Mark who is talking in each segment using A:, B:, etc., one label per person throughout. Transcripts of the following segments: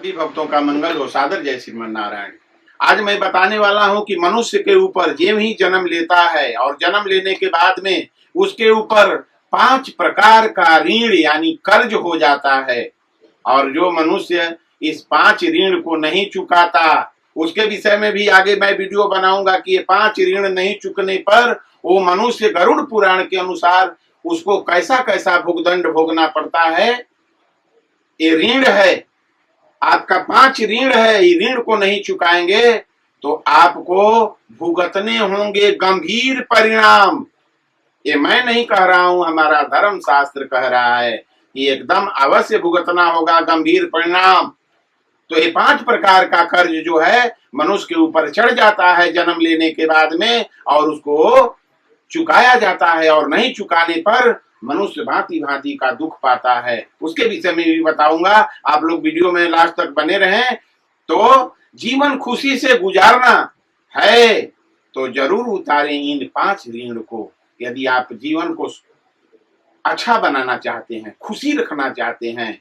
A: सभी भक्तों का मंगल हो। सादर जय श्रीमन नारायण। आज मैं बताने वाला हूं कि मनुष्य के ऊपर ज्यों ही जन्म लेता है और जन्म लेने के बाद में उसके ऊपर 5 प्रकार का ऋण यानी कर्ज हो जाता है। और जो मनुष्य इस 5 ऋण को नहीं चुकाता, उसके विषय में भी आगे मैं वीडियो बनाऊंगा कि ये 5 ऋण नहीं चुकने पर वो मनुष्य गरुड़ पुराण के अनुसार उसको कैसा कैसा भुगदंड भोगना पड़ता है। ये ऋण है, आपका 5 ऋण है, ये ऋण को नहीं चुकाएंगे तो आपको भुगतने होंगे गंभीर परिणाम। ये मैं नहीं कह रहा हूं, हमारा धर्म शास्त्र कह रहा है कि एकदम अवश्य भुगतना होगा गंभीर परिणाम। तो ये 5 प्रकार का कर्ज जो है मनुष्य के ऊपर चढ़ जाता है जन्म लेने के बाद में, और उसको चुकाया जाता है और नहीं चुकाने पर मनुष्य भांति भांति का दुख पाता है। उसके विषय में भी बताऊंगा, आप लोग वीडियो में लास्ट तक बने रहें। तो जीवन खुशी से गुजारना है तो जरूर उतारें इन 5 ऋण को। यदि आप जीवन को अच्छा बनाना चाहते हैं, खुशी रखना चाहते हैं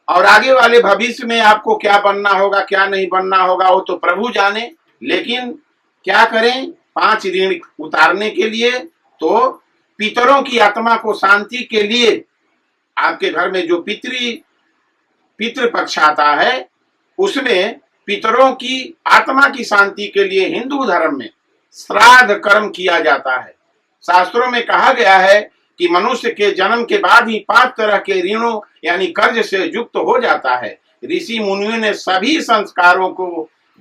A: और आगे वाले भविष्य में आपको क्या बनना होगा क्या नहीं बनना होगा वो तो प्रभु जाने, लेकिन क्या करें 5 ऋण उतारने के लिए। तो पितरों की आत्मा को शांति के लिए आपके घर में जो पितृ पक्ष आता है उसमें पितरों की आत्मा की शांति के लिए हिंदू धर्म में श्राद्ध कर्म किया जाता है। शास्त्रों में कहा गया है कि मनुष्य के जन्म के बाद ही 5 तरह के ऋणों यानी कर्ज से युक्त हो जाता है। ऋषि मुनियों ने सभी संस्कारों को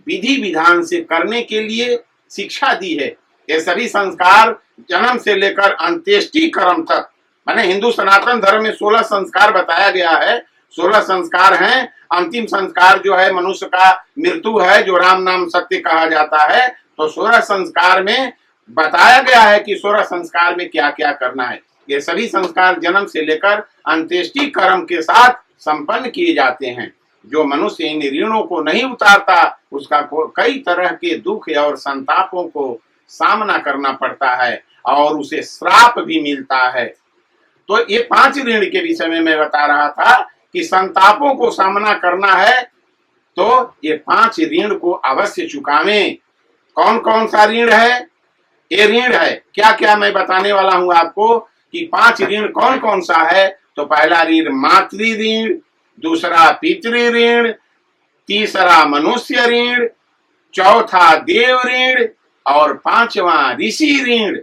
A: विधि विधान से करने के लिए शिक्षा दी है। ये सभी संस्कार जन्म से लेकर अंत्येष्टि कर्म तक, माने हिंदू सनातन धर्म में 16 संस्कार बताया गया है। 16 संस्कार हैं। अंतिम संस्कार जो है मनुष्य का मृत्यु है, जो राम नाम सत्य कहा जाता है। तो 16 संस्कार में बताया गया है कि 16 संस्कार में क्या क्या करना है। ये सभी संस्कार जन्म से लेकर अंत्येष्टि कर्म के साथ संपन्न किए जाते हैं। जो मनुष्य इन ऋणों को नहीं उतारता उसका कई तरह के दुख और संतापों को सामना करना पड़ता है और उसे श्राप भी मिलता है। तो ये 5 ऋण के विषय में मैं बता रहा था कि संतापों को सामना करना है तो ये 5 ऋण को अवश्य चुकावें। कौन कौन सा ऋण है? ये ऋण है क्या क्या मैं बताने वाला हूं आपको कि 5 ऋण कौन कौन सा है। तो पहला ऋण मातृ ऋण, दूसरा पितृ ऋण, तीसरा मनुष्य ऋण, चौथा देव ऋण और 5वां ऋषि ऋण।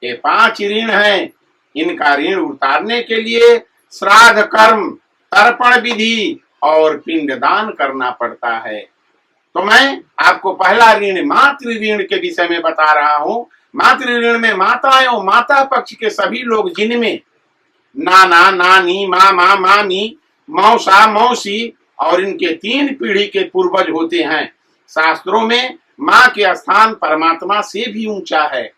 A: ये 5 ऋण हैं। इनका ऋण उतारने के लिए श्राद्ध कर्म, तर्पण विधि और पिंडदान करना पड़ता है। तो मैं आपको पहला ऋण मातृ ऋण के विषय में बता रहा हूं। मातृ ऋण में माताएं, माता पक्ष के सभी लोग जिनमें नाना नानी, मामा मामी, मौसा मौसी और इनके 3 पीढ़ी के पूर्वज होते हैं। शास्त्रों में माँ के स्थान परमात्मा से भी ऊंचा है।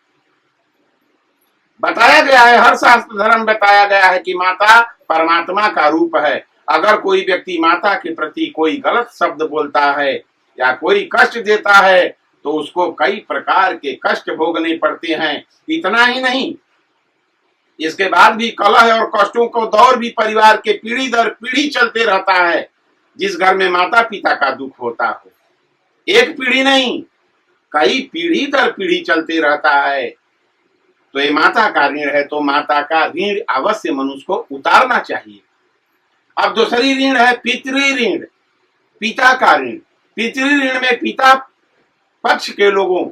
A: बताया गया है, हर शास्त्र धर्म बताया गया है कि माता परमात्मा का रूप है। अगर कोई व्यक्ति माता के प्रति कोई गलत शब्द बोलता है या कोई कष्ट देता है तो उसको कई प्रकार के कष्ट भोगने पड़ते हैं। इतना ही नहीं, इसके बाद भी कलह और कष्टों को दौर भी परिवार के पीढ़ी दर पीढ़ी चलते रहता है। जिस घर में माता पिता का दुख होता हो, एक पीढ़ी नहीं कई पीढ़ी दर पीढ़ी चलते रहता है। तो ये माता का ऋण है, तो माता का ऋण अवश्य मनुष्य को उतारना चाहिए। अब दूसरी ऋण है पितृ ऋण, पिता का ऋण। पितृ ऋण में पिता पक्ष के लोगों,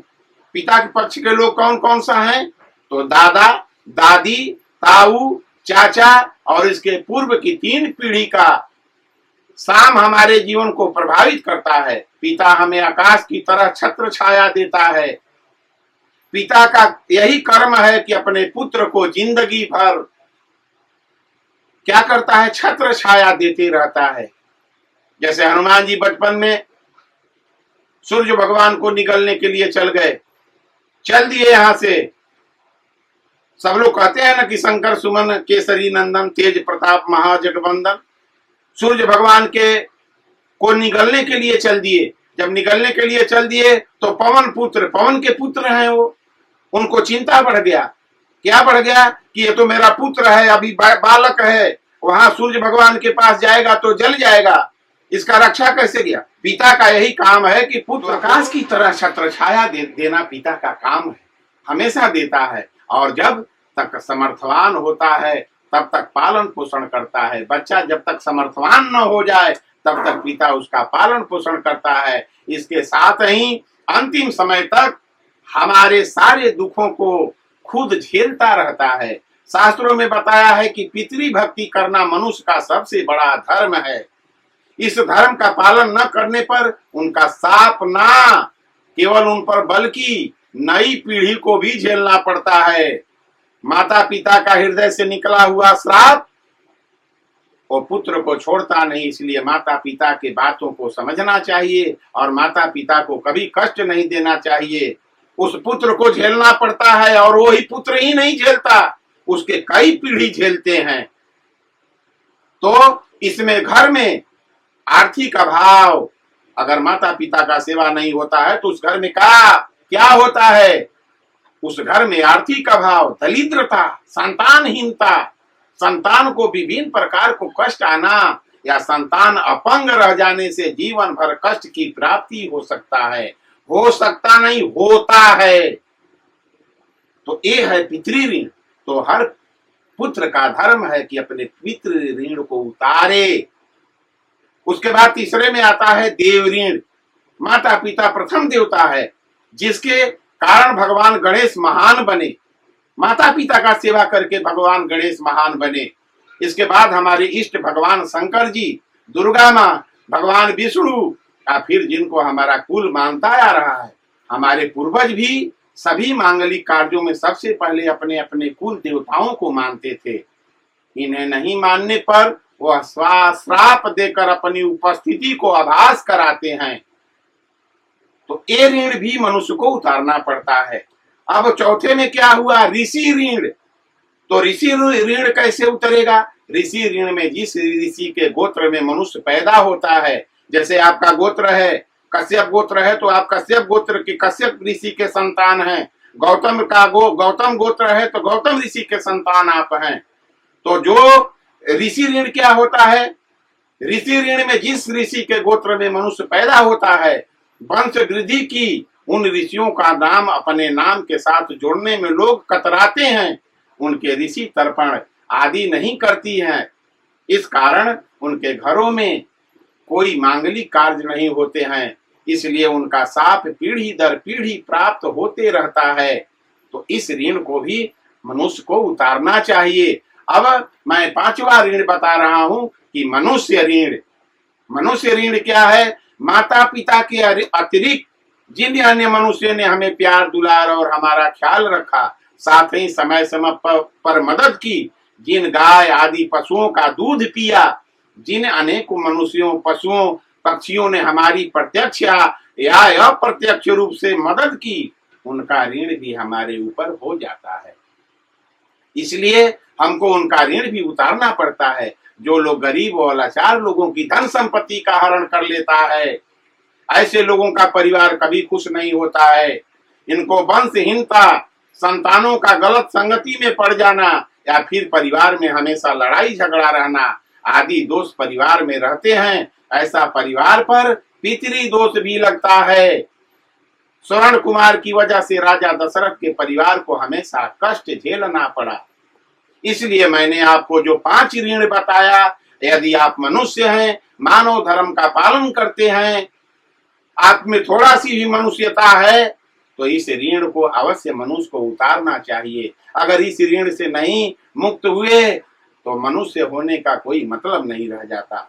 A: पिता के पक्ष के लोग कौन कौन सा हैं? तो दादा, दादी, ताऊ, चाचा और इसके पूर्व की 3 पीढ़ी का साम हमारे जीवन को प्रभावित करता है। पिता हमें आकाश की तरह छत्र छाया देता है। पिता का यही कर्म है कि अपने पुत्र को जिंदगी भर क्या करता है? छत्र छाया देते रहता है। जैसे हनुमान जी बचपन में सूर्य भगवान को निगलने के लिए चल गए, चल दिए यहां से। सब लोग कहते हैं ना कि शंकर सुमन केसरी नंदन तेज प्रताप महाजगवंदन। सूर्य भगवान के को निगलने के लिए चल दिए। जब निगलने के लिए चल दिए तो पवन के पुत्र हैं वो, उनको चिंता बढ़ गया। क्या बढ़ गया कि ये तो मेरा पुत्र है, अभी बालक है, वहां सूर्य भगवान के पास जाएगा तो जल जाएगा। इसका रक्षा कैसे किया? पिता का यही काम है कि पुत्र आकाश की तरह छत्र छाया देना पिता का काम है, हमेशा देता है। और जब तक समर्थवान होता है तब तक पालन पोषण करता है। बच्चा जब तक समर्थवान न हो जाए तब तक पिता उसका पालन पोषण करता है। इसके साथ ही अंतिम समय तक हमारे सारे दुखों को खुद झेलता रहता है। शास्त्रों में बताया है कि पितृ भक्ति करना मनुष्य का सबसे बड़ा धर्म है। इस धर्म का पालन न करने पर उनका शाप ना केवल उन पर बल्कि नई पीढ़ी को भी झेलना पड़ता है। माता पिता का हृदय से निकला हुआ श्राप वो पुत्र को छोड़ता नहीं, इसलिए माता पिता के बातों को समझना चाहिए और माता पिता को कभी कष्ट नहीं देना चाहिए। उस पुत्र को झेलना पड़ता है और वो ही पुत्र ही नहीं झेलता, उसके कई पीढ़ी झेलते हैं। तो इसमें घर में आर्थिक अभाव, अगर माता पिता का सेवा नहीं होता है तो उस घर में क्या होता है? उस घर में आर्थिक अभाव, दरिद्रता, संतानहीनता, संतान को विभिन्न प्रकार को कष्ट आना या संतान अपंग रह जाने से जीवन भर कष्ट की प्राप्ति हो सकता है। हो सकता नहीं, होता है। तो ये है पितृ ऋण। तो हर पुत्र का धर्म है कि अपने पितृ ऋण को उतारे। उसके बाद तीसरे में आता है देव ऋण। माता पिता प्रथम देवता है जिसके कारण भगवान गणेश महान बने। माता पिता का सेवा करके भगवान गणेश महान बने। इसके बाद हमारे इष्ट भगवान शंकर जी, दुर्गा माँ, भगवान विष्णु या फिर जिनको हमारा कुल मानता आ रहा है। हमारे पूर्वज भी सभी मांगलिक कार्यों में सबसे पहले अपने अपने कुल देवताओं को मानते थे। इन्हें नहीं मानने पर वह श्राप देकर अपनी उपस्थिति को आभास कराते हैं। तो ये ऋण भी मनुष्य को उतारना पड़ता है। अब चौथे में क्या हुआ? ऋषि ऋण। तो ऋषि ऋण कैसे उतरेगा? ऋषि ऋण में जिस ऋषि के गोत्र में मनुष्य पैदा होता है, जैसे आपका गोत्र है कश्यप गोत्र है तो आप कश्यप गोत्र के कश्यप ऋषि के संतान हैं। गौतम का गौतम गोत्र है तो गौतम ऋषि के संतान आप हैं। तो जो ऋषि ऋण क्या होता है? ऋषि ऋण में जिस ऋषि के गोत्र में मनुष्य पैदा होता है, वंश वृद्धि की उन ऋषियों का नाम अपने नाम के साथ जोड़ने में लोग कतराते हैं। उनके ऋषि तर्पण आदि नहीं करती हैं। इस कारण उनके घरों में कोई मांगलिक कार्य नहीं होते हैं। इसलिए उनका शाप पीढ़ी दर पीढ़ी प्राप्त होते रहता है। तो इस ऋण को भी मनुष्य को उतारना चाहिए। अब मैं पांचवा ऋण बता रहा हूं कि मनुष्य ऋण। मनुष्य ऋण क्या है? माता पिता के अतिरिक्त जिन अन्य मनुष्य ने हमें प्यार दुलार और हमारा ख्याल रखा, साथ ही समय समय पर मदद की, जिन गाय आदि पशुओं का दूध पिया, जिन अनेक मनुष्यों, पशुओं, पक्षियों ने हमारी प्रत्यक्ष या अप्रत्यक्ष रूप से मदद की, उनका ऋण भी हमारे ऊपर हो जाता है। इसलिए हमको उनका ऋण भी उतारना पड़ता है। जो लोग गरीब और लाचार लोगों की धन संपत्ति का हरण कर लेता है, ऐसे लोगों का परिवार कभी खुश नहीं होता है। इनको वंशहीनता, संतानों का गलत संगति में पड़ जाना या फिर परिवार में हमेशा लड़ाई झगड़ा रहना आदि दोष परिवार में रहते हैं। ऐसा परिवार पर पितृ दोष भी लगता है। स्वर्ण कुमार की वजह से राजा दशरथ के परिवार को हमेशा कष्ट झेलना पड़ा। इसलिए मैंने आपको जो 5 ऋण बताया, यदि आप मनुष्य हैं, मानव धर्म का पालन करते हैं, आप में थोड़ा सी भी मनुष्यता है, तो इस ऋण को अवश्य मनुष्य को उतारना चाहिए। अगर इस ऋण से नहीं मुक्त हुए तो मनुष्य होने का कोई मतलब नहीं रह जाता।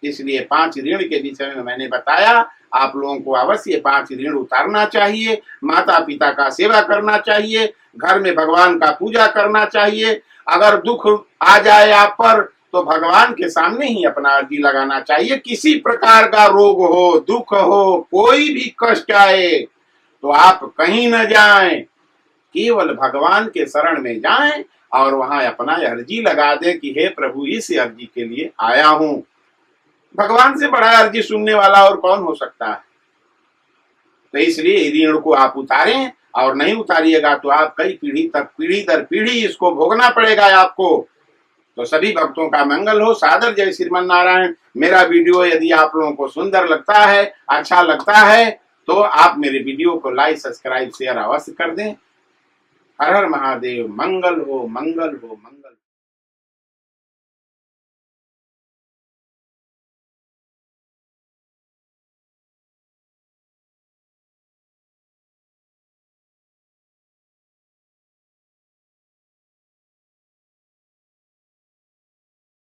A: इसलिए 5 ऋण के विषय में मैंने बताया। आप लोगों को अवश्य 5 ऋण उतारना चाहिए। माता पिता का सेवा करना चाहिए, घर में भगवान का पूजा करना चाहिए। अगर दुख आ जाए आप पर तो भगवान के सामने ही अपना अर्जी लगाना चाहिए। किसी प्रकार का रोग हो, दुख हो, कोई भी कष्ट आए तो आप कहीं न जाएं, केवल भगवान के शरण में जाएं और वहां अपना अर्जी लगा दें कि हे प्रभु, इस अर्जी के लिए आया हूं। भगवान से बड़ा अर्जी सुनने वाला और कौन हो सकता है? तो इसलिए ऋण को आप उतारें, और नहीं उतारिएगा तो आप कई पीढ़ी तक, पीढ़ी दर पीढ़ी इसको भोगना पड़ेगा आपको। तो सभी भक्तों का मंगल हो। सादर जय श्रीमन नारायण। मेरा वीडियो यदि आप लोगों को सुंदर लगता है, अच्छा लगता है, तो आप मेरे वीडियो को लाइक, सब्सक्राइब, शेयर अवश्य कर दें। हर हर महादेव। मंगल हो, मंगल हो, मंगल हो।